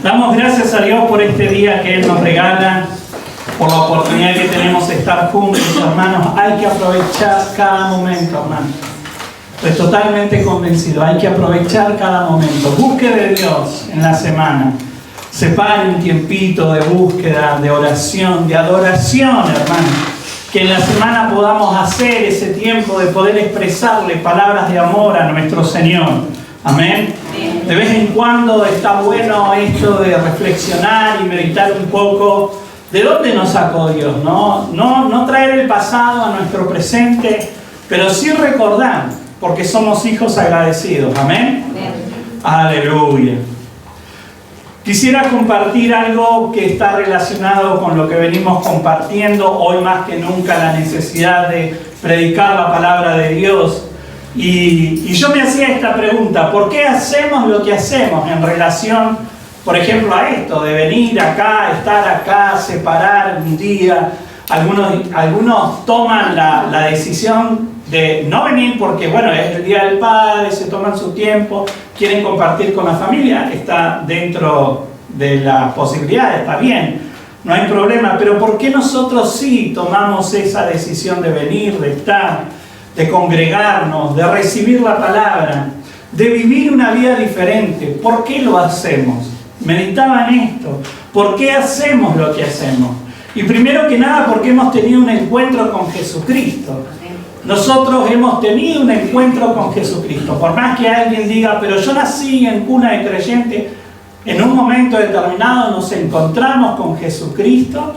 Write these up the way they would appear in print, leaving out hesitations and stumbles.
Damos gracias a Dios por este día que Él nos regala, por la oportunidad que tenemos de estar juntos, hermanos. Hay que aprovechar cada momento, hermanos. Estoy totalmente convencido, hay que aprovechar cada momento. Busque de Dios en la semana. Separe un tiempito de búsqueda, de oración, de adoración, hermanos. Que en la semana podamos hacer ese tiempo de poder expresarle palabras de amor a nuestro Señor. Amén. De vez en cuando está bueno esto de reflexionar y meditar un poco de dónde nos sacó Dios, no traer el pasado a nuestro presente, pero sí recordar, porque somos hijos agradecidos. Amén. Aleluya. Quisiera compartir algo que está relacionado con lo que venimos compartiendo hoy más que nunca, la necesidad de predicar la palabra de Dios. Y yo me hacía esta pregunta: ¿por qué hacemos lo que hacemos en relación, por ejemplo, a esto de venir acá, estar acá, separar un día? Algunos toman la decisión de no venir porque, bueno, es el Día del Padre, se toman su tiempo, quieren compartir con la familia, está dentro de las posibilidades, está bien, no hay problema. Pero ¿por qué nosotros sí tomamos esa decisión de venir, de estar, de congregarnos, de recibir la palabra, de vivir una vida diferente? ¿Por qué lo hacemos? Meditaba en esto. ¿Por qué hacemos lo que hacemos? Y primero que nada, porque hemos tenido un encuentro con Jesucristo. Nosotros hemos tenido un encuentro con Jesucristo. Por más que alguien diga, pero yo nací en cuna de creyente, en un momento determinado nos encontramos con Jesucristo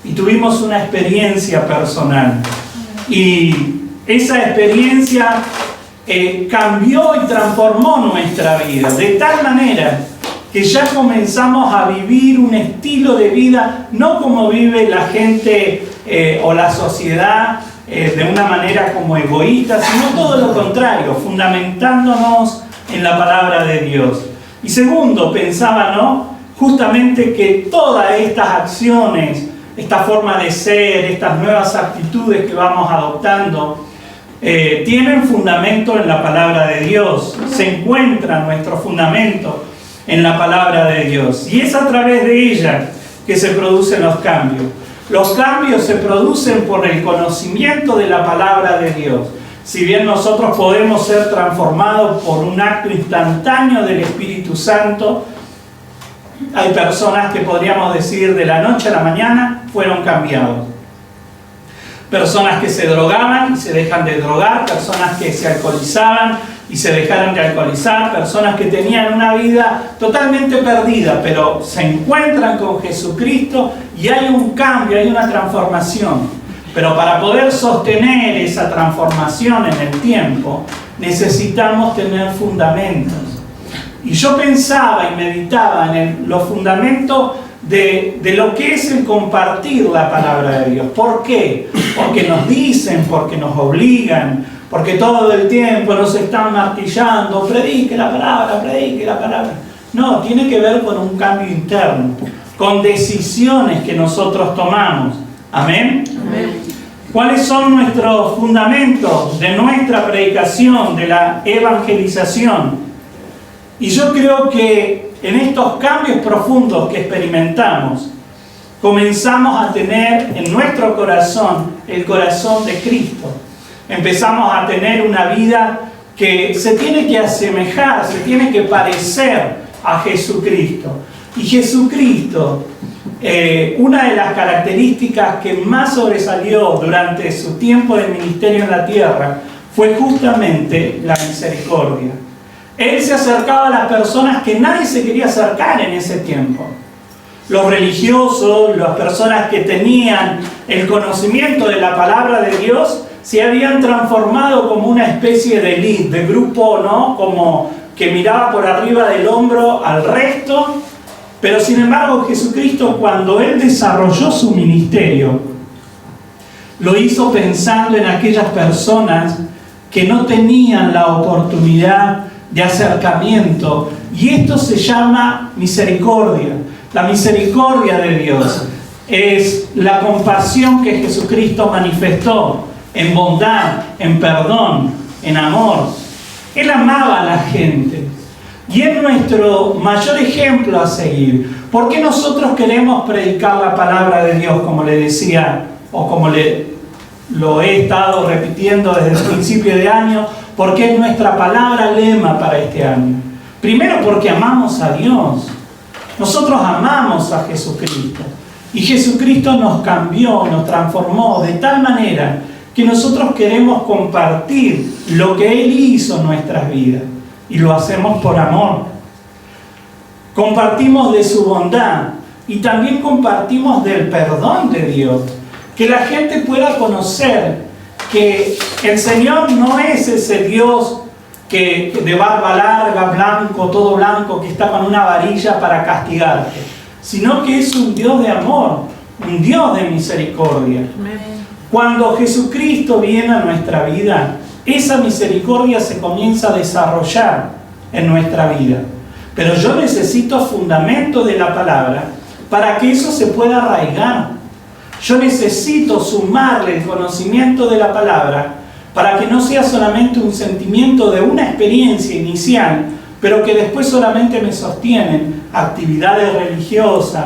y tuvimos una experiencia personal. Y esa experiencia cambió y transformó nuestra vida, de tal manera que ya comenzamos a vivir un estilo de vida, no como vive la gente o la sociedad, de una manera como egoísta, sino todo lo contrario, fundamentándonos en la palabra de Dios. Y segundo, pensaba, justamente que todas estas acciones, esta forma de ser, estas nuevas actitudes que vamos adoptando, tienen fundamento en la palabra de Dios. Se encuentra nuestro fundamento en la palabra de Dios. Y es a través de ella que se producen los cambios. Los cambios se producen por el conocimiento de la palabra de Dios. Si bien nosotros podemos ser transformados por un acto instantáneo del Espíritu Santo, hay personas que podríamos decir de la noche a la mañana fueron cambiados. Personas que se drogaban y se dejan de drogar, personas que se alcoholizaban y se dejaron de alcoholizar, personas que tenían una vida totalmente perdida, pero se encuentran con Jesucristo y hay un cambio, hay una transformación. Pero para poder sostener esa transformación en el tiempo, necesitamos tener fundamentos. Y yo pensaba y meditaba en los fundamentos de lo que es el compartir la palabra de Dios. ¿Por qué? Porque nos dicen, porque nos obligan, porque todo el tiempo nos están martillando, predique la palabra, predique la palabra. No, tiene que ver con un cambio interno, con decisiones que nosotros tomamos. ¿Amén? Amén. ¿Cuáles son nuestros fundamentos de nuestra predicación, de la evangelización? Y yo creo que en estos cambios profundos que experimentamos, comenzamos a tener en nuestro corazón el corazón de Cristo. Empezamos a tener una vida que se tiene que asemejar, se tiene que parecer a Jesucristo. Y Jesucristo, una de las características que más sobresalió durante su tiempo de ministerio en la tierra fue justamente la misericordia. Él se acercaba a las personas que nadie se quería acercar en ese tiempo. Los religiosos, las personas que tenían el conocimiento de la palabra de Dios, se habían transformado como una especie de élite, de grupo, como que miraba por arriba del hombro al resto. Pero sin embargo, Jesucristo, cuando Él desarrolló su ministerio, lo hizo pensando en aquellas personas que no tenían la oportunidad de acercamiento. Y esto se llama misericordia. La misericordia de Dios es la compasión que Jesucristo manifestó en bondad, en perdón, en amor. Él amaba a la gente. Y es nuestro mayor ejemplo a seguir. ¿Por qué nosotros queremos predicar la palabra de Dios, como le decía, o como lo he estado repitiendo desde el principio de año? Porque es nuestra palabra lema para este año. Primero porque amamos a Dios. Nosotros amamos a Jesucristo. Y Jesucristo nos cambió, nos transformó de tal manera que nosotros queremos compartir lo que Él hizo en nuestras vidas. Y lo hacemos por amor. Compartimos de su bondad y también compartimos del perdón de Dios. Que la gente pueda conocer que el Señor no es ese Dios que de barba larga, blanco, todo blanco, que está con una varilla para castigarte, sino que es un Dios de amor, un Dios de misericordia. Cuando Jesucristo viene a nuestra vida, esa misericordia se comienza a desarrollar en nuestra vida. Pero yo necesito fundamento de la palabra para que eso se pueda arraigar. Yo necesito sumarle el conocimiento de la palabra para que no sea solamente un sentimiento de una experiencia inicial, pero que después solamente me sostienen actividades religiosas,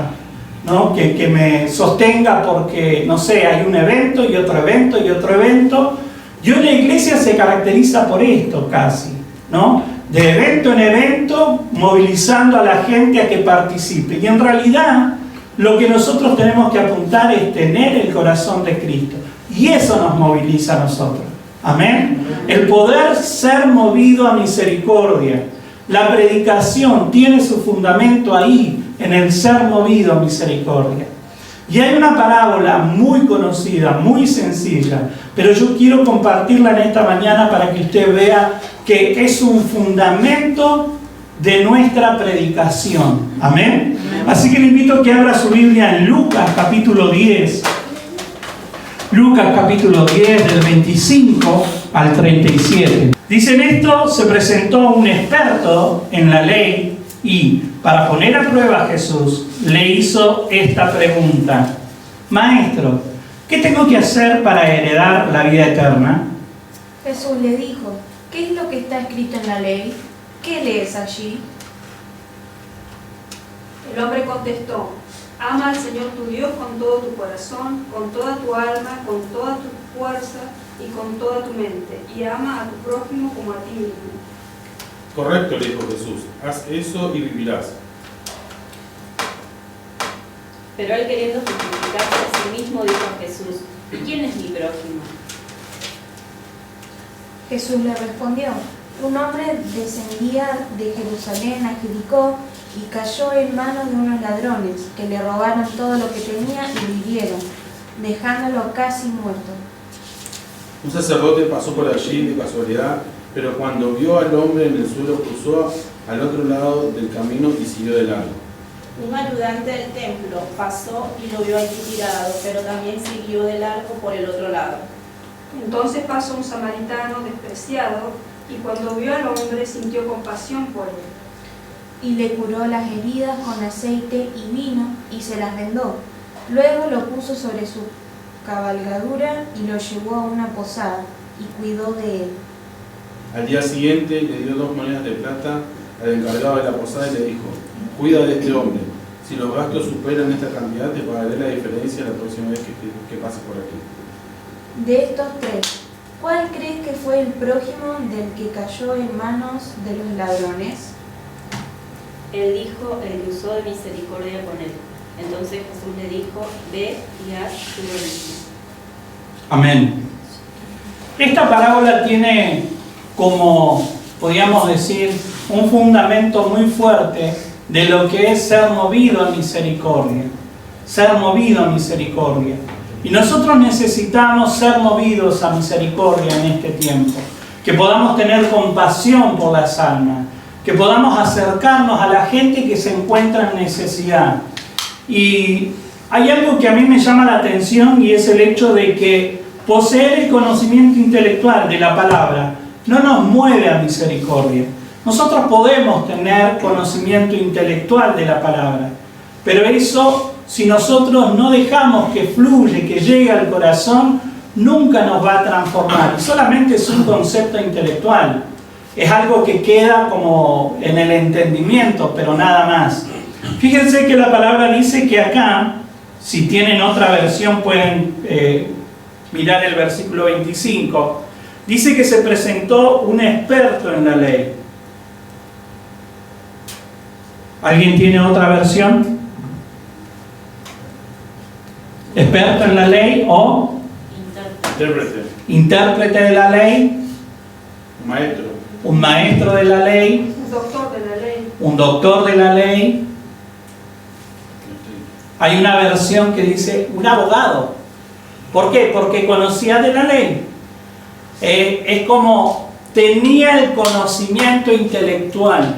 ¿no? Que me sostenga porque, no sé, hay un evento y otro evento y otro evento. Yo en la iglesia se caracteriza por esto casi, ¿no? De evento en evento, movilizando a la gente a que participe. Y en realidad, lo que nosotros tenemos que apuntar es tener el corazón de Cristo. Y eso nos moviliza a nosotros. Amén. El poder ser movido a misericordia. La predicación tiene su fundamento ahí, en el ser movido a misericordia. Y hay una parábola muy conocida, muy sencilla, pero yo quiero compartirla en esta mañana para que usted vea que es un fundamento de nuestra predicación. Amén. Así que le invito a que abra su Biblia en Lucas capítulo 10. Lucas capítulo 10 del 25 al 37. Dice: en esto se presentó un experto en la ley y, para poner a prueba a Jesús, le hizo esta pregunta: Maestro, ¿qué tengo que hacer para heredar la vida eterna? Jesús le dijo: ¿qué es lo que está escrito en la ley? ¿Qué lees allí? El hombre contestó: ama al Señor tu Dios con todo tu corazón, con toda tu alma, con toda tu fuerza y con toda tu mente, y ama a tu prójimo como a ti mismo. Correcto, le dijo Jesús, haz eso y vivirás. Pero él, queriendo justificarse a sí mismo, dijo a Jesús: ¿y quién es mi prójimo? Jesús le respondió: un hombre descendía de Jerusalén a Jericó y cayó en manos de unos ladrones que le robaron todo lo que tenía y lo hirieron, dejándolo casi muerto. Un sacerdote pasó por allí de casualidad, pero cuando vio al hombre en el suelo, cruzó al otro lado del camino y siguió de largo. Un ayudante del templo pasó y lo vio allí tirado, pero también siguió de largo por el otro lado. Entonces pasó un samaritano despreciado, y cuando vio al hombre sintió compasión por él. Y le curó las heridas con aceite y vino y se las vendó. Luego lo puso sobre su cabalgadura y lo llevó a una posada y cuidó de él. Al día siguiente le dio 2 monedas de plata al encargado de la posada y le dijo: cuida de este hombre. Si los gastos superan esta cantidad, te pagaré la diferencia la próxima vez que pases por aquí. De estos tres, ¿cuál crees que fue el prójimo del que cayó en manos de los ladrones? Él dijo: el que usó de misericordia con él. Entonces Jesús le dijo: ve y haz tú lo mismo. Amén. Esta parábola tiene, como podríamos decir, un fundamento muy fuerte de lo que es ser movido a misericordia. Ser movido a misericordia. Y nosotros necesitamos ser movidos a misericordia en este tiempo. Que podamos tener compasión por las almas. Que podamos acercarnos a la gente que se encuentra en necesidad. Y hay algo que a mí me llama la atención, y es el hecho de que poseer el conocimiento intelectual de la palabra no nos mueve a misericordia. Nosotros podemos tener conocimiento intelectual de la palabra, pero eso, si nosotros no dejamos que fluya, que llegue al corazón, nunca nos va a transformar. Solamente es un concepto intelectual. es algo que queda como en el entendimiento, pero nada más. Fíjense que la palabra dice que acá, si tienen otra versión pueden mirar el versículo 25, dice que se presentó un experto en la ley. ¿Alguien tiene otra versión? ¿Experto en la ley o intérprete de la ley? Maestro. Un maestro de la ley. Un doctor de la ley. Un doctor de la ley. Hay una versión que dice un abogado. ¿Por qué? Porque conocía de la ley. Es como tenía el conocimiento intelectual.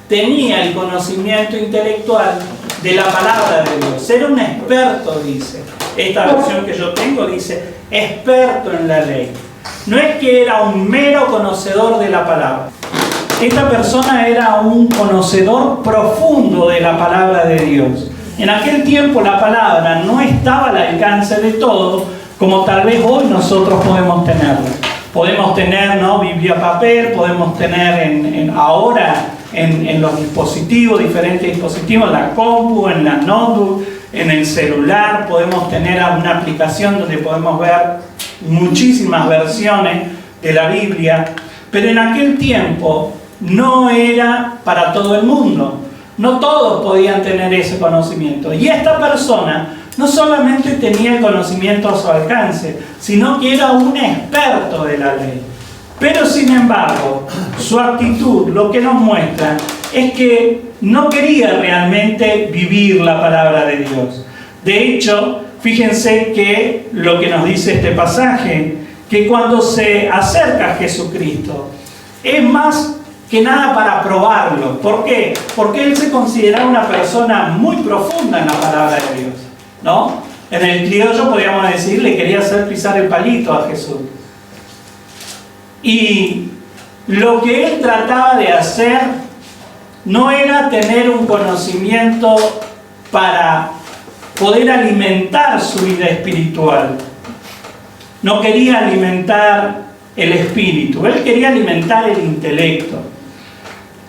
Tenía el conocimiento intelectual de la palabra de Dios. Era un experto, dice. Esta versión que yo tengo dice experto en la ley. No es que era un mero conocedor de la palabra. Esta persona era un conocedor profundo de la palabra de Dios. En aquel tiempo la palabra no estaba al alcance de todos, como tal vez hoy nosotros podemos tenerla. Podemos tener, ¿no?, Biblia papel, podemos tener ahora en los dispositivos, diferentes dispositivos, en la compu, en la notebook, en el celular, podemos tener una aplicación donde podemos ver muchísimas versiones de la Biblia, pero en aquel tiempo no era para todo el mundo. No todos podían tener ese conocimiento. Y esta persona no solamente tenía el conocimiento a su alcance, sino que era un experto de la ley. Pero sin embargo, su actitud lo que nos muestra es que no quería realmente vivir la palabra de Dios. De hecho, fíjense que lo que nos dice este pasaje, que cuando se acerca a Jesucristo, es más que nada para probarlo. ¿Por qué? Porque él se consideraba una persona muy profunda en la palabra de Dios, ¿no? En el criollo podríamos decir, le quería hacer pisar el palito a Jesús. Y lo que él trataba de hacer no era tener un conocimiento para poder alimentar su vida espiritual. No quería alimentar el espíritu, él quería alimentar el intelecto.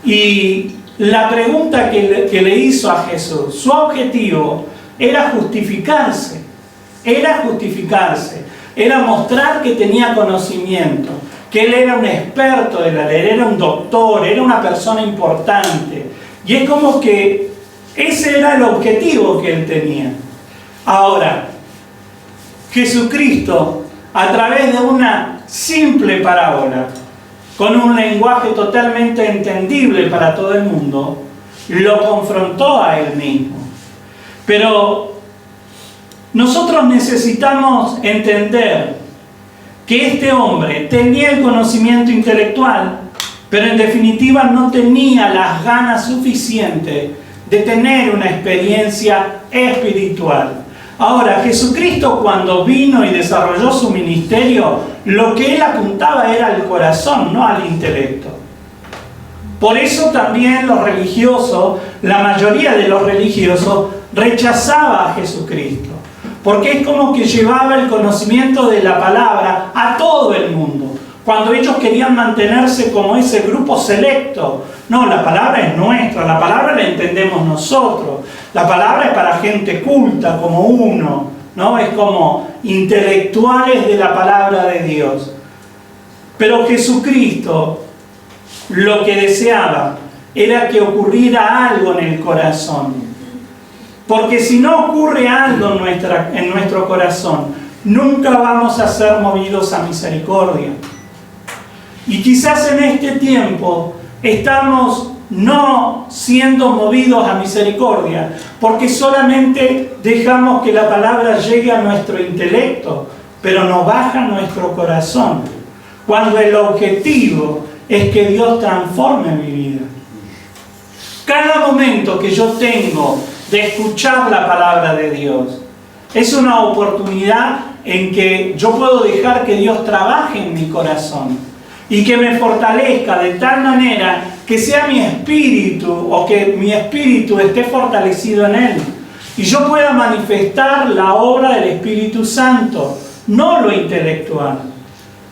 Y la pregunta que le hizo a Jesús, su objetivo era justificarse, era mostrar que tenía conocimiento, que él era un experto de la ley, era un doctor, era una persona importante. Y es como que ese era el objetivo que él tenía. Ahora, Jesucristo, a través de una simple parábola, con un lenguaje totalmente entendible para todo el mundo, lo confrontó a él mismo. Pero nosotros necesitamos entender que este hombre tenía el conocimiento intelectual, pero en definitiva no tenía las ganas suficientes de tener una experiencia espiritual. Ahora, Jesucristo, cuando vino y desarrolló su ministerio, lo que él apuntaba era al corazón, no al intelecto. Por eso también los religiosos, la mayoría de los religiosos, rechazaba a Jesucristo. Porque es como que llevaba el conocimiento de la palabra a todo el mundo. Cuando ellos querían mantenerse como ese grupo selecto. No, la palabra es nuestra, la palabra la entendemos nosotros. La palabra es para gente culta como uno, ¿no? Es como intelectuales de la palabra de Dios. Pero Jesucristo lo que deseaba era que ocurriera algo en el corazón. Porque si no ocurre algo en nuestro corazón, nunca vamos a ser movidos a misericordia. Y quizás en este tiempo estamos no siendo movidos a misericordia, porque solamente dejamos que la palabra llegue a nuestro intelecto, pero no baja a nuestro corazón. Cuando el objetivo es que Dios transforme mi vida. Cada momento que yo tengo de escuchar la palabra de Dios es una oportunidad en que yo puedo dejar que Dios trabaje en mi corazón y que me fortalezca de tal manera que sea mi espíritu, o que mi espíritu esté fortalecido en Él y yo pueda manifestar la obra del Espíritu Santo, no lo intelectual.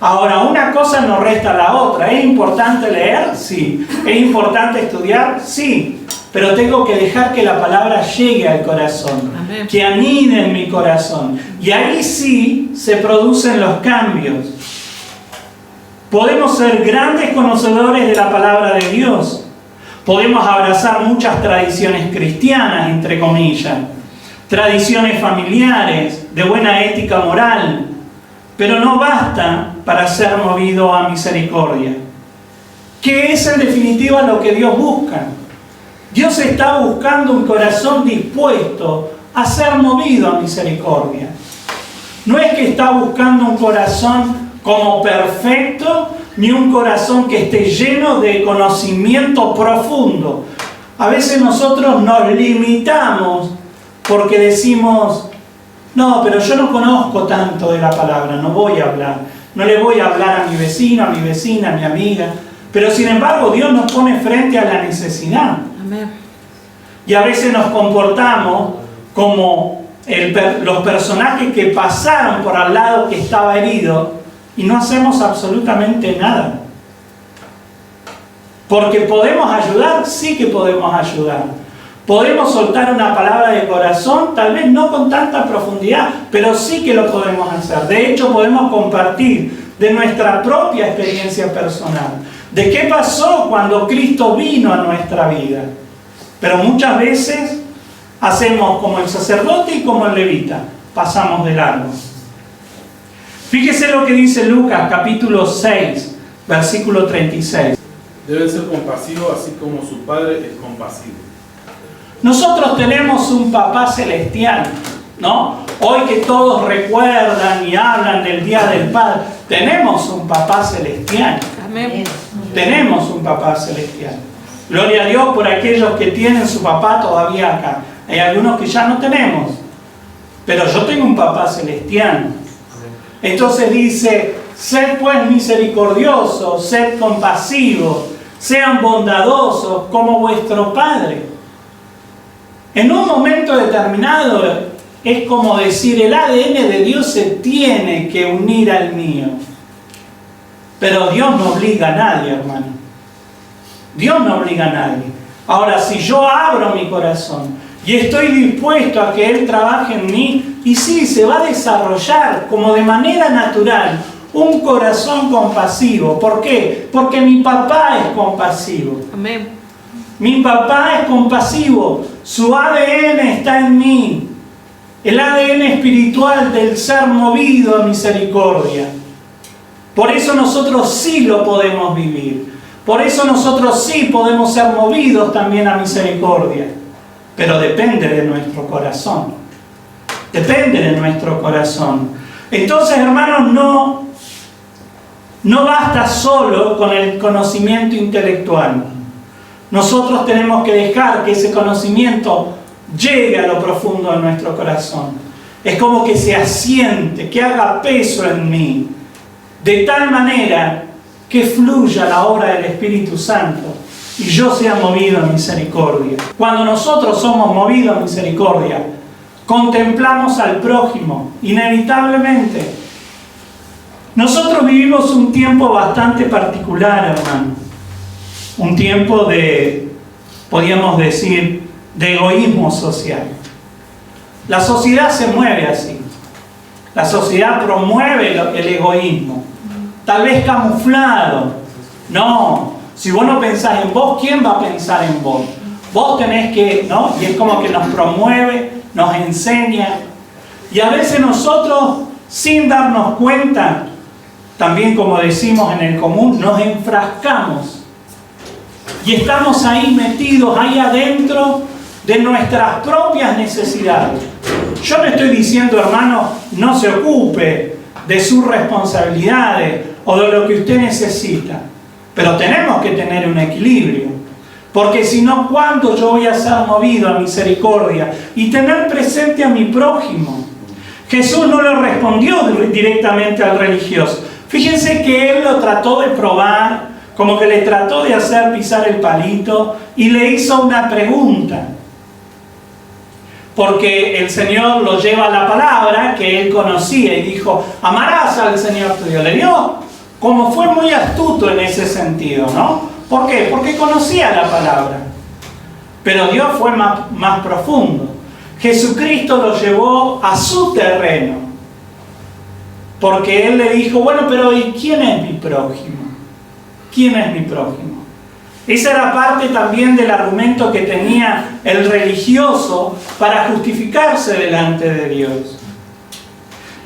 Ahora, una cosa no resta a la otra. ¿Es importante leer? Sí. ¿Es importante estudiar? Sí. Pero tengo que dejar que la palabra llegue al corazón, Amén. que anide en mi corazón. Y ahí sí se producen los cambios. Podemos ser grandes conocedores de la palabra de Dios. Podemos abrazar muchas tradiciones cristianas, entre comillas, tradiciones familiares, de buena ética moral, pero no basta para ser movido a misericordia. ¿Qué es en definitiva lo que Dios busca? Dios está buscando un corazón dispuesto a ser movido a misericordia. No es que está buscando un corazón como perfecto, ni un corazón que esté lleno de conocimiento profundo. A veces nosotros nos limitamos porque decimos, no, pero yo no conozco tanto de la palabra, no voy a hablar. No le voy a hablar a mi vecino, a mi vecina, a mi amiga. Pero sin embargo Dios nos pone frente a la necesidad. Amén. Y a veces nos comportamos como los personajes que pasaron por al lado que estaba herido y no hacemos absolutamente nada. Porque podemos ayudar, sí que podemos ayudar. Podemos soltar una palabra de corazón, tal vez no con tanta profundidad, pero sí que lo podemos hacer. De hecho, podemos compartir de nuestra propia experiencia personal, de qué pasó cuando Cristo vino a nuestra vida. Pero muchas veces hacemos como el sacerdote y como el levita, pasamos de largo. Fíjese lo que dice Lucas capítulo 6, versículo 36. Deben ser compasivos así como su Padre es compasivo. Nosotros tenemos un papá celestial, ¿no? Hoy que todos recuerdan y hablan del Día del Padre, tenemos un papá celestial. Amén. Tenemos un papá celestial. Gloria a Dios por aquellos que tienen su papá todavía acá. Hay algunos que ya no tenemos, pero yo tengo un papá celestial. Entonces dice, sed pues misericordiosos, sed compasivos, sean bondadosos como vuestro Padre. En un momento determinado es como decir, el ADN de Dios se tiene que unir al mío. Pero Dios no obliga a nadie, hermano. Dios no obliga a nadie. Ahora, si yo abro mi corazón y estoy dispuesto a que Él trabaje en mí, y sí, se va a desarrollar como de manera natural un corazón compasivo. ¿Por qué? Porque mi papá es compasivo. Amén. Mi papá es compasivo. Su ADN está en mí. El ADN espiritual del ser movido a misericordia. Por eso nosotros sí lo podemos vivir. Por eso nosotros sí podemos ser movidos también a misericordia. Pero depende de nuestro corazón. Depende de nuestro corazón. Entonces, hermanos, no basta solo con el conocimiento intelectual. Nosotros tenemos que dejar que ese conocimiento llegue a lo profundo de nuestro corazón. Es como que se asiente, que haga peso en mí, de tal manera que fluya la obra del Espíritu Santo y yo sea movido a misericordia. Cuando nosotros somos movidos a misericordia, contemplamos al prójimo, inevitablemente. Nosotros vivimos un tiempo bastante particular, hermano. Un tiempo de, podríamos decir, de egoísmo social. La sociedad se mueve así. La sociedad promueve el egoísmo. Tal vez camuflado. No, si vos no pensás en vos, ¿quién va a pensar en vos? Vos tenés que, ¿no? Y es como que nos promueve, nos enseña. Y a veces nosotros, sin darnos cuenta, también como decimos en el común, nos enfrascamos. Y estamos ahí metidos, ahí adentro de nuestras propias necesidades. Yo no estoy diciendo, hermano, no se ocupe de sus responsabilidades o de lo que usted necesita. Pero tenemos que tener un equilibrio. Porque si no, ¿cuándo yo voy a ser movido a misericordia y tener presente a mi prójimo? Jesús no le respondió directamente al religioso. Fíjense que Él lo trató de probar, como que le trató de hacer pisar el palito y le hizo una pregunta. Porque el Señor lo lleva a la palabra que Él conocía y dijo, amarás al Señor tu Dios. Le dio como fue muy astuto en ese sentido, ¿no? ¿Por qué? Porque conocía la palabra. Pero Dios fue más profundo. Jesucristo lo llevó a su terreno. Porque Él le dijo, bueno, pero ¿y quién es mi prójimo? ¿Quién es mi prójimo? Esa era parte también del argumento que tenía el religioso para justificarse delante de Dios.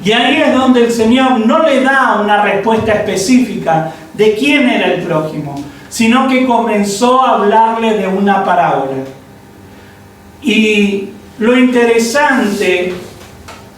Y ahí es donde el Señor no le da una respuesta específica de quién era el prójimo, sino que comenzó a hablarle de una parábola. Y lo interesante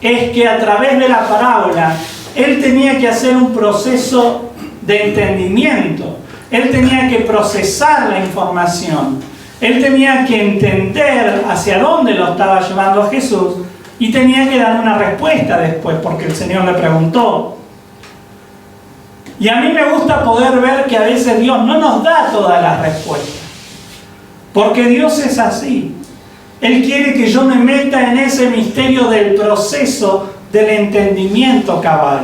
es que a través de la parábola, Él tenía que hacer un proceso de entendimiento. Él tenía que procesar la información. Él tenía que entender hacia dónde lo estaba llevando a Jesús y tenía que dar una respuesta después, porque el Señor le preguntó. Y a mí me gusta poder ver que a veces Dios no nos da todas las respuestas, porque Dios es así. Él quiere que yo me meta en ese misterio del proceso del entendimiento cabal.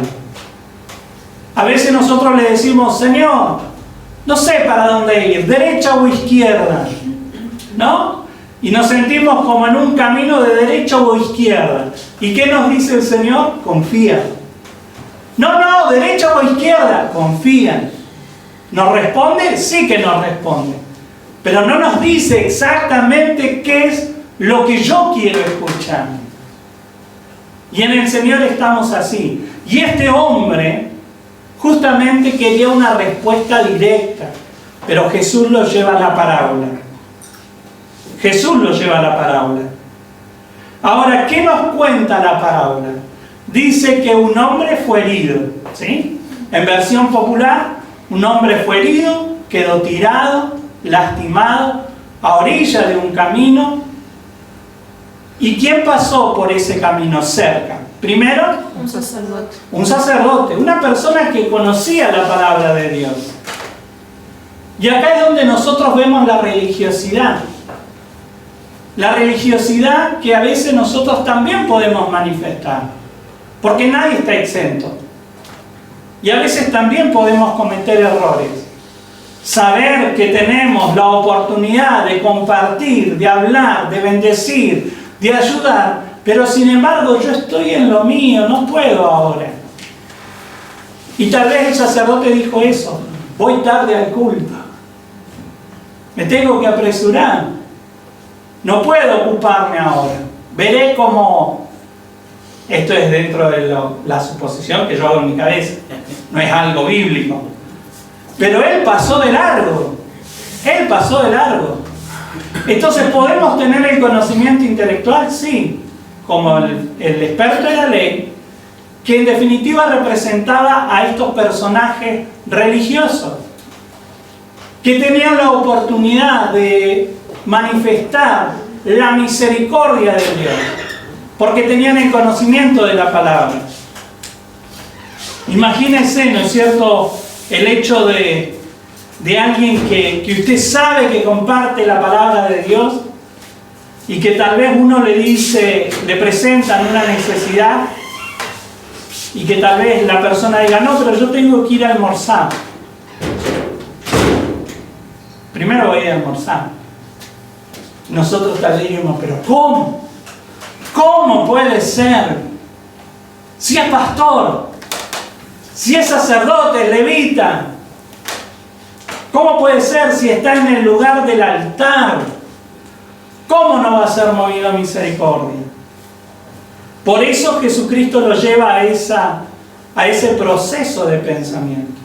A veces nosotros le decimos, Señor, no sé para dónde ir, derecha o izquierda, ¿no? Y nos sentimos como en un camino de derecha o izquierda. ¿Y qué nos dice el Señor? Confía. No, derecha o izquierda, confía. ¿Nos responde? Sí que nos responde. Pero no nos dice exactamente qué es lo que yo quiero escuchar. Y en el Señor estamos así. Y este hombre justamente quería una respuesta directa, pero Jesús lo lleva a la parábola. Jesús lo lleva a la parábola. Ahora, ¿qué nos cuenta la parábola? Dice que un hombre fue herido, ¿sí? En versión popular, un hombre fue herido, quedó tirado, lastimado, a orilla de un camino. ¿Y quién pasó por ese camino cerca? Primero, Un sacerdote. un sacerdote, una persona que conocía la palabra de Dios. Y acá es donde nosotros vemos la religiosidad. La religiosidad que a veces nosotros también podemos manifestar, porque nadie está exento. Y a veces también podemos cometer errores. Saber que tenemos la oportunidad de compartir, de hablar, de bendecir, de ayudar, pero sin embargo yo estoy en lo mío, no puedo ahora. Y tal vez el sacerdote dijo eso, voy tarde al culto, me tengo que apresurar, no puedo ocuparme ahora, veré cómo... Esto es dentro de la suposición que yo hago en mi cabeza, no es algo bíblico. Pero él pasó de largo, él pasó de largo. Entonces, ¿podemos tener el conocimiento intelectual? Sí, como el experto de la ley, que en definitiva representaba a estos personajes religiosos, que tenían la oportunidad de manifestar la misericordia de Dios, porque tenían el conocimiento de la palabra. Imagínense, ¿no es cierto?, el hecho de alguien que usted sabe que comparte la palabra de Dios y que tal vez uno le dice, le presentan una necesidad y que tal vez la persona diga, no, pero yo tengo que ir a almorzar. Primero voy a almorzar. Nosotros tal vez diríamos, pero ¿cómo? ¿Cómo puede ser? Si es pastor, si es sacerdote, levita, ¿cómo puede ser si está en el lugar del altar? ¿Cómo no va a ser movido a misericordia? Por eso Jesucristo lo lleva a ese proceso de pensamiento,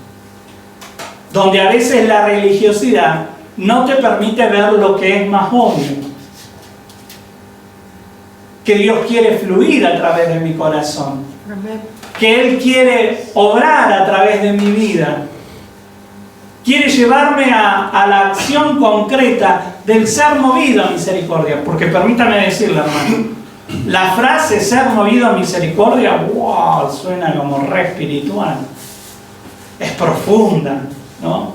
donde a veces la religiosidad no te permite ver lo que es más obvio. Que Dios quiere fluir a través de mi corazón. Que Él quiere obrar a través de mi vida. Quiere llevarme a la acción concreta del ser movido a misericordia. Porque permítame decirle, hermano, la frase ser movido a misericordia, wow, suena como re espiritual. Es profunda, ¿no?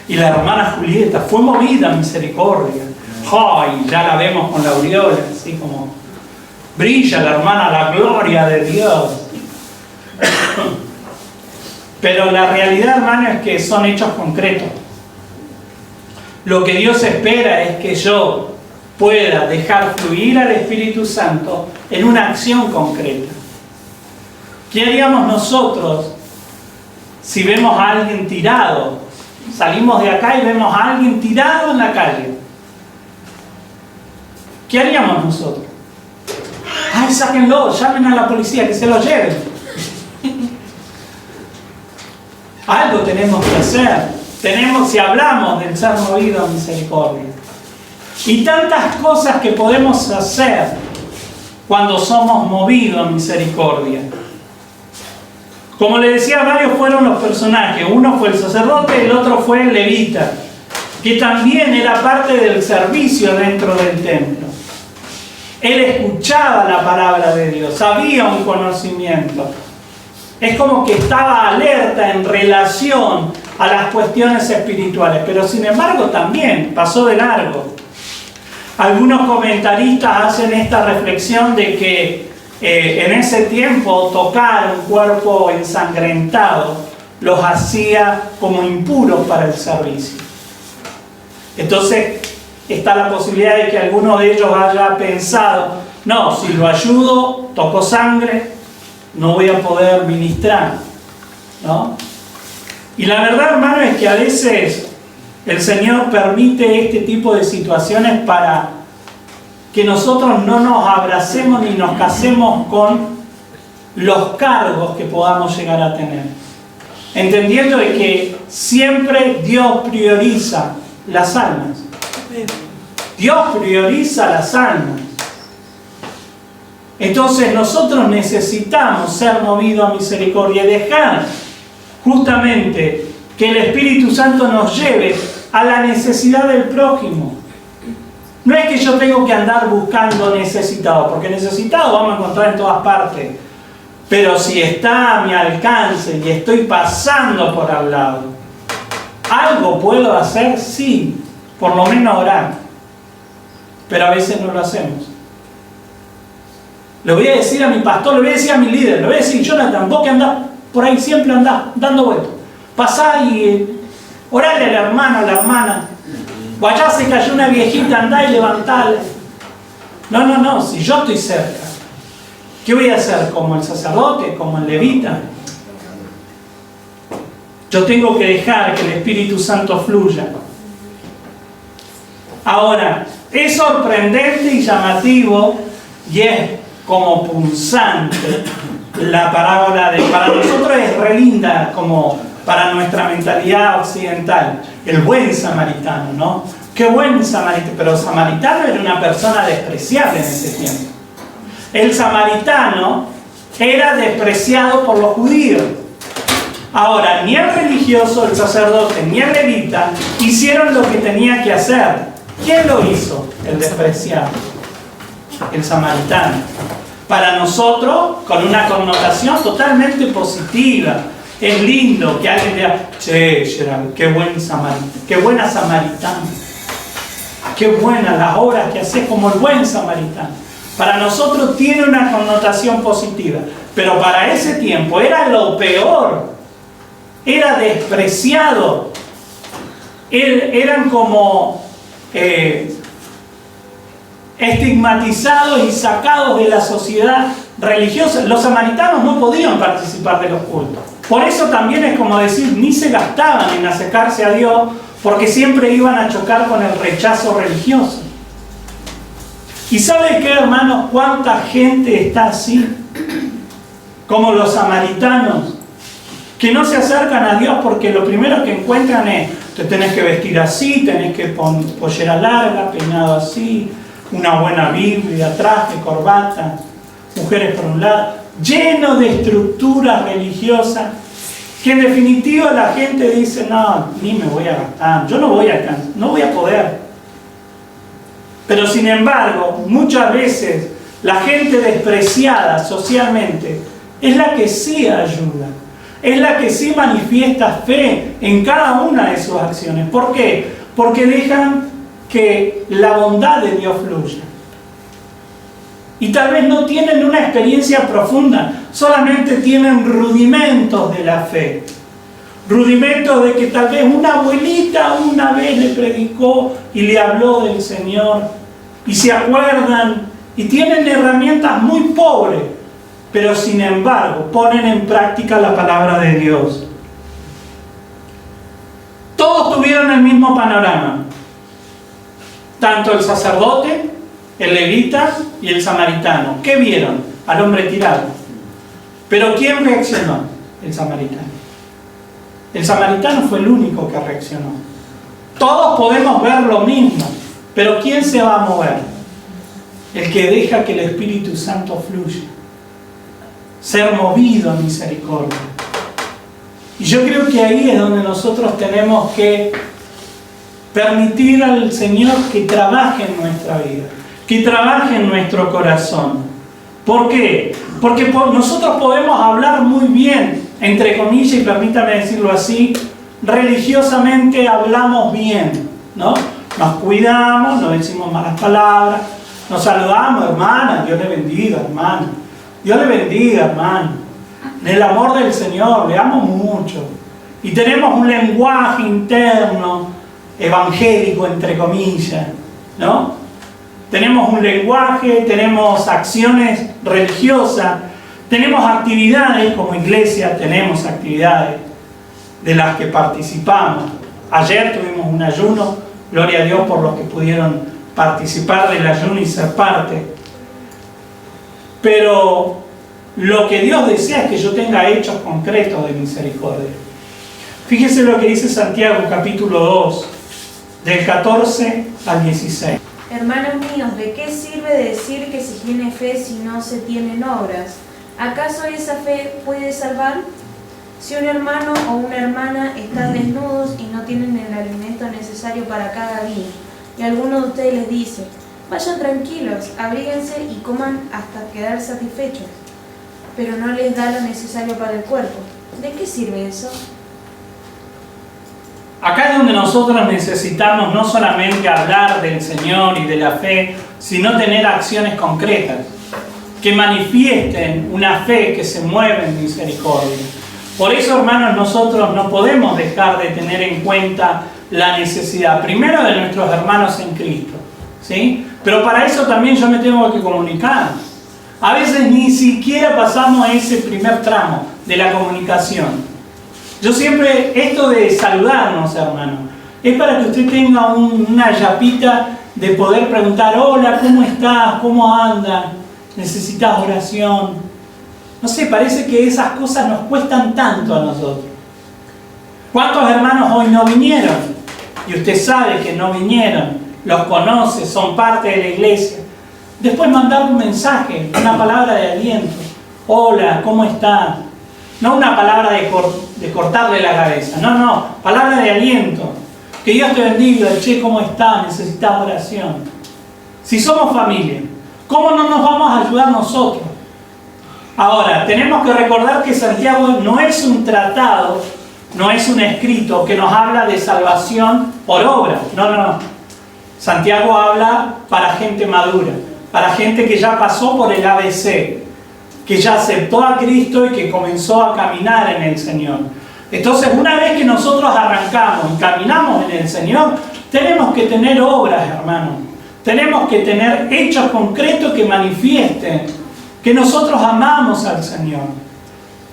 Y la hermana Julieta fue movida a misericordia. ¡Ay! Ya la vemos con la aureola, así como brilla la hermana, la gloria de Dios. Pero la realidad, hermano, es que son hechos concretos. Lo que Dios espera es que yo pueda dejar fluir al Espíritu Santo en una acción concreta. ¿Qué haríamos nosotros si vemos a alguien tirado? Salimos de acá y vemos a alguien tirado en la calle. ¿Qué haríamos nosotros? ¡Ay, sáquenlo! Llamen a la policía, que se lo lleven. Algo tenemos que hacer. Si hablamos del ser movido a misericordia. Y tantas cosas que podemos hacer cuando somos movidos a misericordia. Como le decía, varios fueron los personajes. Uno fue el sacerdote, el otro fue el levita, que también era parte del servicio dentro del templo. Él escuchaba la palabra de Dios, había un conocimiento. Es como que estaba alerta en relación a las cuestiones espirituales, pero sin embargo también pasó de largo. Algunos comentaristas hacen esta reflexión de que en ese tiempo tocar un cuerpo ensangrentado los hacía como impuros para el servicio. Entonces está la posibilidad de que alguno de ellos haya pensado, no, si lo ayudo, toco sangre, no voy a poder ministrar, ¿no? Y la verdad, hermano, es que a veces el Señor permite este tipo de situaciones para que nosotros no nos abracemos ni nos casemos con los cargos que podamos llegar a tener. Entendiendo de que siempre Dios prioriza las almas. Dios prioriza las almas. Entonces nosotros necesitamos ser movidos a misericordia y dejar justamente que el Espíritu Santo nos lleve a la necesidad del prójimo. No es que yo tengo que andar buscando necesitados, porque necesitados vamos a encontrar en todas partes. Pero si está a mi alcance y estoy pasando por al lado, ¿algo puedo hacer? Sí, por lo menos orar. Pero a veces no lo hacemos. Le voy a decir a mi pastor, le voy a decir a mi líder, le voy a decir, Jonathan, vos que andás por ahí siempre andás dando vueltas. Pasá y orale al hermano, a la hermana. O allá se cayó una viejita, andá y levantale. No, si yo estoy cerca, ¿qué voy a hacer? ¿Como el sacerdote? ¿Como el levita? Yo tengo que dejar que el Espíritu Santo fluya. Ahora, es sorprendente y llamativo y es como punzante la parábola de... Para nosotros es re linda como para nuestra mentalidad occidental. El buen samaritano, ¿no? Qué buen samaritano. Pero samaritano era una persona despreciable en ese tiempo. El samaritano era despreciado por los judíos. Ahora, ni el religioso, el sacerdote, ni el levita hicieron lo que tenía que hacer. ¿Quién lo hizo? El despreciado. El samaritano. Para nosotros, con una connotación totalmente positiva. Es lindo que alguien diga, che, Gerald, qué buen samaritano, qué buena samaritana. Qué buenas las obras que haces como el buen samaritano. Para nosotros tiene una connotación positiva. Pero para ese tiempo era lo peor. Era despreciado. Eran como estigmatizados y sacados de la sociedad religiosa. Los samaritanos no podían participar de los cultos. Por eso también es como decir, ni se gastaban en acercarse a Dios, porque siempre iban a chocar con el rechazo religioso. ¿Y sabe qué, hermanos? ¿Cuánta gente está así? Como los samaritanos, que no se acercan a Dios porque lo primero que encuentran es, te tenés que vestir así, tenés que poner pollera larga, peinado así, una buena Biblia, traje, corbata, mujeres por un lado, lleno de estructuras religiosas, que en definitiva la gente dice, no, ni me voy a gastar, yo no voy a alcanzar, no voy a poder. Pero sin embargo, muchas veces la gente despreciada socialmente es la que sí ayuda, es la que sí manifiesta fe en cada una de sus acciones. ¿Por qué? Porque dejan que la bondad de Dios fluya. Y tal vez no tienen una experiencia profunda, solamente tienen rudimentos de la fe. rudimentos de que tal vez una abuelita una vez le predicó y le habló del Señor, y se acuerdan, y tienen herramientas muy pobres, pero sin embargo ponen en práctica la palabra de Dios. Todos tuvieron el mismo panorama, tanto el sacerdote, el levita y el samaritano. ¿Qué vieron? Al hombre tirado. Pero ¿quién reaccionó? El samaritano. El samaritano fue el único que reaccionó. Todos podemos ver lo mismo, pero ¿quién se va a mover? El que deja que el Espíritu Santo fluya. Ser movido a misericordia. Y yo creo que ahí es donde nosotros tenemos que permitir al Señor que trabaje en nuestra vida, que trabaje en nuestro corazón. ¿Por qué? Porque nosotros podemos hablar muy bien, entre comillas, y permítame decirlo así, religiosamente hablamos bien, ¿no? Nos cuidamos, no decimos malas palabras, nos saludamos, hermana, Dios le bendiga, hermano. Dios le bendiga, hermano. En el amor del Señor, le amo mucho. Y tenemos un lenguaje interno, evangélico, entre comillas, ¿no? Tenemos un lenguaje, tenemos acciones religiosas, tenemos actividades, como iglesia tenemos actividades de las que participamos. Ayer tuvimos un ayuno, gloria a Dios por los que pudieron participar del ayuno y ser parte. Pero lo que Dios desea es que yo tenga hechos concretos de misericordia. Fíjese lo que dice Santiago capítulo 2, del 14 al 16. Hermanos míos, ¿de qué sirve decir que se tiene fe si no se tienen obras? ¿Acaso esa fe puede salvar? Si un hermano o una hermana están desnudos y no tienen el alimento necesario para cada día, y alguno de ustedes les dice, vayan tranquilos, abríguense y coman hasta quedar satisfechos, pero no les da lo necesario para el cuerpo, ¿de qué sirve eso? Acá es donde nosotros necesitamos no solamente hablar del Señor y de la fe, sino tener acciones concretas que manifiesten una fe que se mueve en misericordia. Por eso, hermanos, nosotros no podemos dejar de tener en cuenta la necesidad, primero de nuestros hermanos en Cristo, ¿sí? Pero para eso también yo me tengo que comunicar. A veces ni siquiera pasamos a ese primer tramo de la comunicación. Yo siempre, esto de saludarnos, hermano, es para que usted tenga una yapita de poder preguntar, hola, ¿cómo estás? ¿Cómo andas? ¿Necesitas oración? No sé, parece que esas cosas nos cuestan tanto a nosotros. ¿Cuántos hermanos hoy no vinieron? Y usted sabe que no vinieron, los conoce, son parte de la iglesia. Después mandar un mensaje, una palabra de aliento. Hola, ¿cómo estás? No una palabra de cortarle la cabeza, no, palabra de aliento. Que Dios te bendiga, che, ¿cómo estás? Necesitas oración. Si somos familia, ¿cómo no nos vamos a ayudar nosotros? Ahora, tenemos que recordar que Santiago no es un tratado, no es un escrito que nos habla de salvación por obra. No. Santiago habla para gente madura, para gente que ya pasó por el ABC, que ya aceptó a Cristo y que comenzó a caminar en el Señor. Entonces, una vez que nosotros arrancamos y caminamos en el Señor, tenemos que tener obras, hermanos. Tenemos que tener hechos concretos que manifiesten que nosotros amamos al Señor,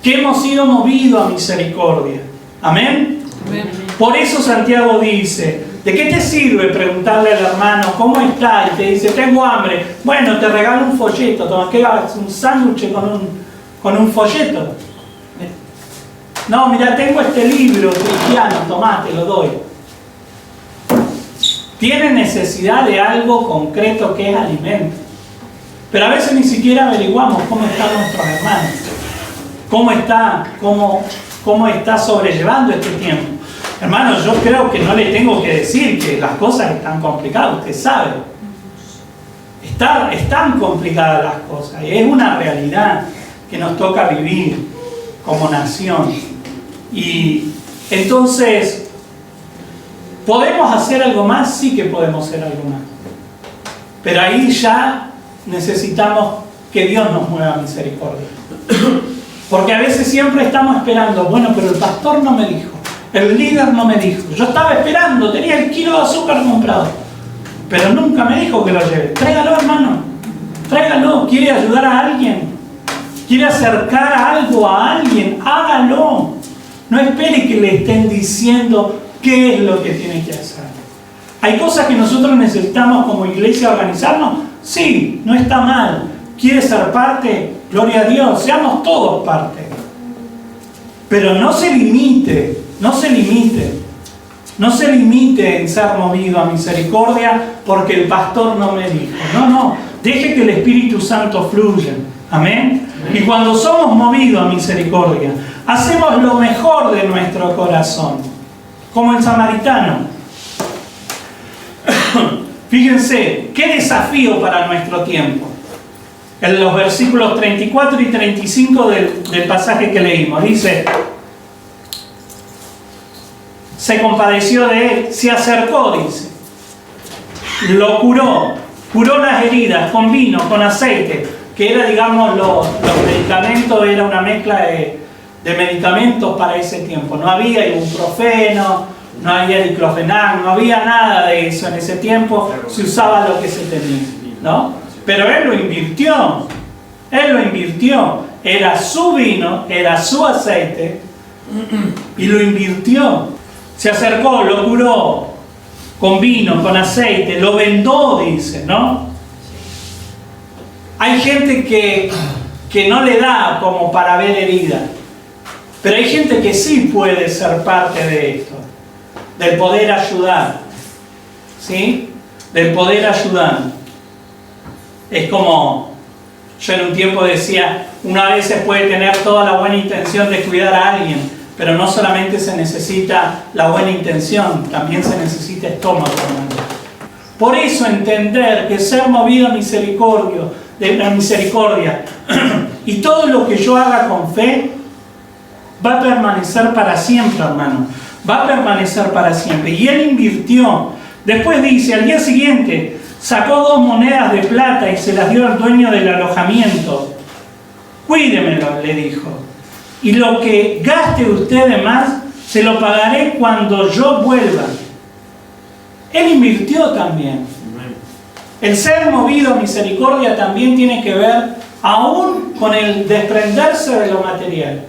que hemos sido movidos a misericordia. ¿Amén? Amén. Por eso Santiago dice, ¿de qué te sirve preguntarle al hermano cómo está? Y te dice, tengo hambre. Bueno, te regalo un folleto. Toma, ¿qué hagas? Un sándwich con un folleto. No, mira, tengo este libro cristiano, tomá, te lo doy. Tiene necesidad de algo concreto que es alimento. Pero a veces ni siquiera averiguamos cómo están nuestros hermanos. Cómo está sobrellevando este tiempo. Hermanos, yo creo que no le tengo que decir que las cosas están complicadas, usted sabe. Están complicadas las cosas, y es una realidad que nos toca vivir como nación. Y entonces, ¿podemos hacer algo más? Sí que podemos hacer algo más. Pero ahí ya necesitamos que Dios nos mueva misericordia. Porque a veces siempre estamos esperando, bueno, pero el pastor no me dijo. El líder no me dijo. Yo estaba esperando, tenía el kilo de azúcar comprado. Pero nunca me dijo que lo lleve. Tráigalo, hermano. Tráigalo. ¿Quiere ayudar a alguien? ¿Quiere acercar algo a alguien? Hágalo. No espere que le estén diciendo qué es lo que tiene que hacer. ¿Hay cosas que nosotros necesitamos como iglesia organizarnos? Sí, no está mal. ¿Quiere ser parte? Gloria a Dios. Seamos todos parte. Pero no se limite. No se limite. No se limite en ser movido a misericordia porque el pastor no me dijo. No. Deje que el Espíritu Santo fluya. Amén. Y cuando somos movidos a misericordia, hacemos lo mejor de nuestro corazón. Como el samaritano. Fíjense, qué desafío para nuestro tiempo. En los versículos 34 y 35 del pasaje que leímos. Dice... Se compadeció de él, se acercó, dice. Lo curó las heridas con vino, con aceite, que era, digamos, los medicamentos, era una mezcla de medicamentos para ese tiempo. No había ibuprofeno, no había diclofenac, no había nada de eso en ese tiempo, se usaba lo que se tenía, ¿no? Pero él lo invirtió, era su vino, era su aceite, y lo invirtió. Se acercó, lo curó con vino, con aceite, lo vendó, dice, ¿no? Hay gente que no le da como para ver herida, pero hay gente que sí puede ser parte de esto, del poder ayudar, ¿sí? Del poder ayudar. Es como, yo en un tiempo decía, una vez se puede tener toda la buena intención de cuidar a alguien, pero no solamente se necesita la buena intención, también se necesita estómago, hermano. Por eso entender que ser movido a misericordia y todo lo que yo haga con fe va a permanecer para siempre, hermano. Va a permanecer para siempre. Y él invirtió. Después dice, al día siguiente sacó 2 monedas de plata y se las dio al dueño del alojamiento. Cuídemelo, le dijo. Y lo que gaste usted de más, se lo pagaré cuando yo vuelva. Él invirtió también. El ser movido a misericordia también tiene que ver aún con el desprenderse de lo material.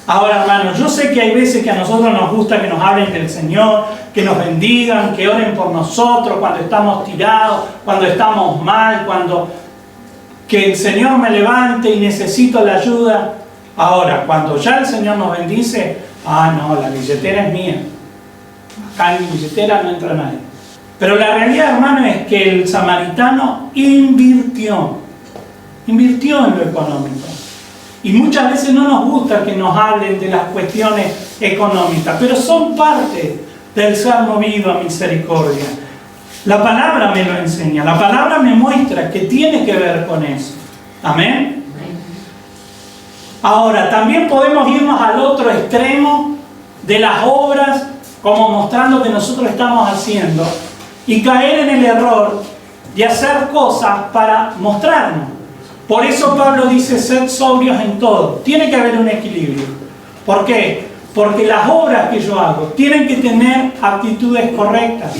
Ahora, hermanos, yo sé que hay veces que a nosotros nos gusta que nos hablen del Señor, que nos bendigan, que oren por nosotros cuando estamos tirados, cuando estamos mal, que el Señor me levante y necesito la ayuda. Ahora, cuando ya el Señor nos bendice, no, la billetera es mía. Acá en mi billetera no entra nadie. Pero la realidad, hermano, es que el samaritano invirtió en lo económico. Y muchas veces no nos gusta que nos hablen de las cuestiones económicas, pero son parte del ser movido a misericordia. La palabra me lo enseña, la palabra me muestra que tiene que ver con eso. Amén. Ahora, también podemos irnos al otro extremo de las obras, como mostrando que nosotros estamos haciendo, y caer en el error de hacer cosas para mostrarnos. Por eso Pablo dice, sed sobrios en todo. Tiene que haber un equilibrio. ¿Por qué? Porque las obras que yo hago tienen que tener actitudes correctas.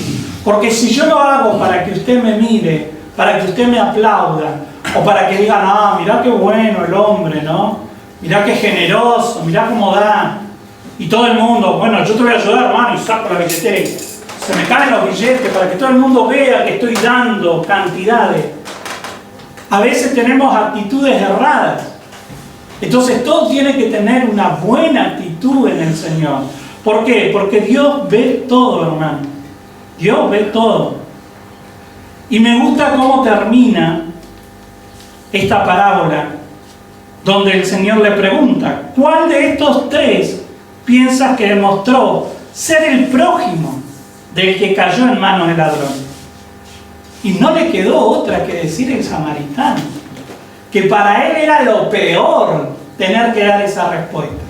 Porque si yo lo hago para que usted me mire, para que usted me aplauda, o para que digan, mirá qué bueno el hombre, ¿no? Mirá qué generoso, mirá cómo da. Y todo el mundo, bueno, yo te voy a ayudar, hermano, y saco la billetera y se me caen los billetes para que todo el mundo vea que estoy dando cantidades. A veces tenemos actitudes erradas. Entonces todo tiene que tener una buena actitud en el Señor. ¿Por qué? Porque Dios ve todo, hermano. Dios ve todo. Y me gusta cómo termina esta parábola, donde el Señor le pregunta, ¿cuál de estos 3 piensas que demostró ser el prójimo del que cayó en manos del ladrón? Y no le quedó otra que decir el samaritano, que para él era lo peor tener que dar esa respuesta.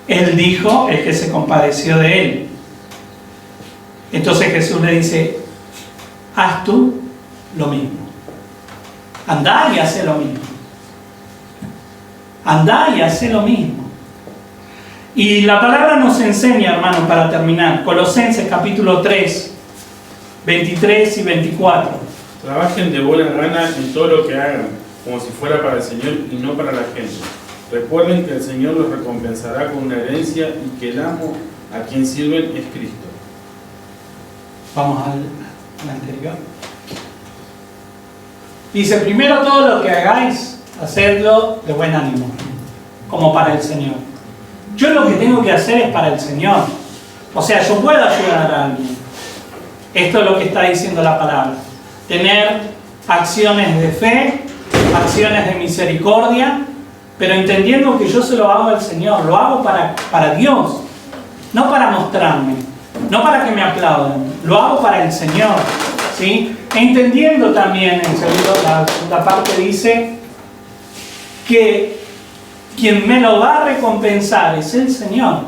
Él dijo, el que se compadeció de él. Entonces Jesús le dice, haz tú lo mismo. Andá y haz lo mismo. Andá y haz lo mismo. Y la palabra nos enseña, hermanos, para terminar, Colosenses capítulo 3, 23 y 24. Trabajen de buena gana en todo lo que hagan, como si fuera para el Señor y no para la gente. Recuerden que el Señor los recompensará con una herencia y que el amo a quien sirven es Cristo. Vamos al anterior. Dice, primero todo lo que hagáis, hacedlo de buen ánimo, como para el Señor. Yo lo que tengo que hacer es para el Señor. O sea, yo puedo ayudar a alguien. Esto es lo que está diciendo la palabra. Tener acciones de fe, acciones de misericordia, pero entendiendo que yo se lo hago al Señor, lo hago para Dios, no para mostrarme, no para que me aplaudan, lo hago para el Señor, ¿sí? Entendiendo también, en segundo, la segunda parte dice que quien me lo va a recompensar es el Señor.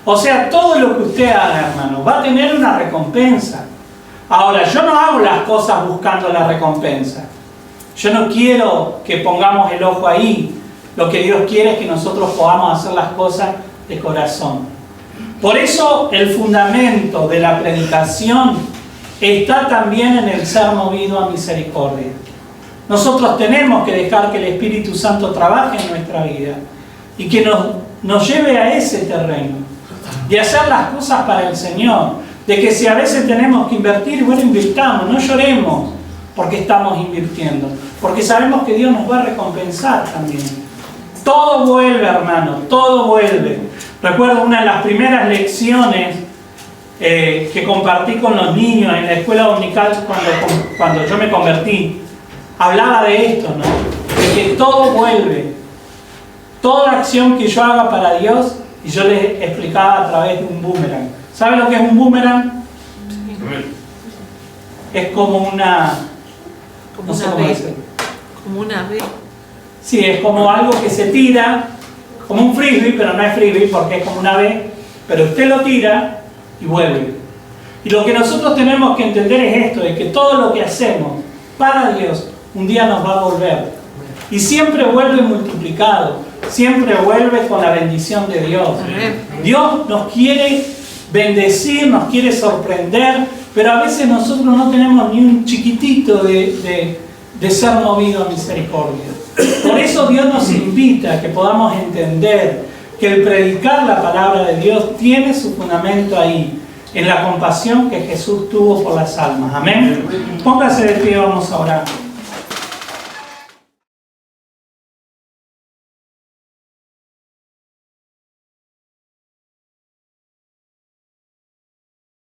O sea, todo lo que usted haga, hermano, va a tener una recompensa. Ahora, yo no hago las cosas buscando la recompensa. Yo no quiero que pongamos el ojo ahí. Lo que Dios quiere es que nosotros podamos hacer las cosas de corazón. Por eso el fundamento de la predicación está también en el ser movido a misericordia. Nosotros tenemos que dejar que el Espíritu Santo trabaje en nuestra vida y que nos lleve a ese terreno de hacer las cosas para el Señor, de que si a veces tenemos que invertir, bueno, invirtamos, no lloremos porque estamos invirtiendo, porque sabemos que Dios nos va a recompensar también. Todo vuelve, hermano, todo vuelve. Recuerdo una de las primeras lecciones que compartí con los niños en la escuela dominical cuando yo me convertí. Hablaba de esto, ¿no? De que todo vuelve. Toda acción que yo haga para Dios, y yo les explicaba a través de un boomerang. ¿Saben lo que es un boomerang? Es como una... Como no sé una cómo B. decirlo. Como una B. Sí, es como algo que se tira, como un frisbee, pero no es frisbee porque es como una B, pero usted lo tira y vuelve. Y lo que nosotros tenemos que entender es esto, de que todo lo que hacemos para Dios, un día nos va a volver. Y siempre vuelve multiplicado, siempre vuelve con la bendición de Dios. Dios nos quiere bendecir, nos quiere sorprender, pero a veces nosotros no tenemos ni un chiquitito de ser movido a misericordia. Por eso Dios nos invita a que podamos entender que el predicar la palabra de Dios tiene su fundamento ahí, en la compasión que Jesús tuvo por las almas. Amén. Póngase de pie, vamos a orar.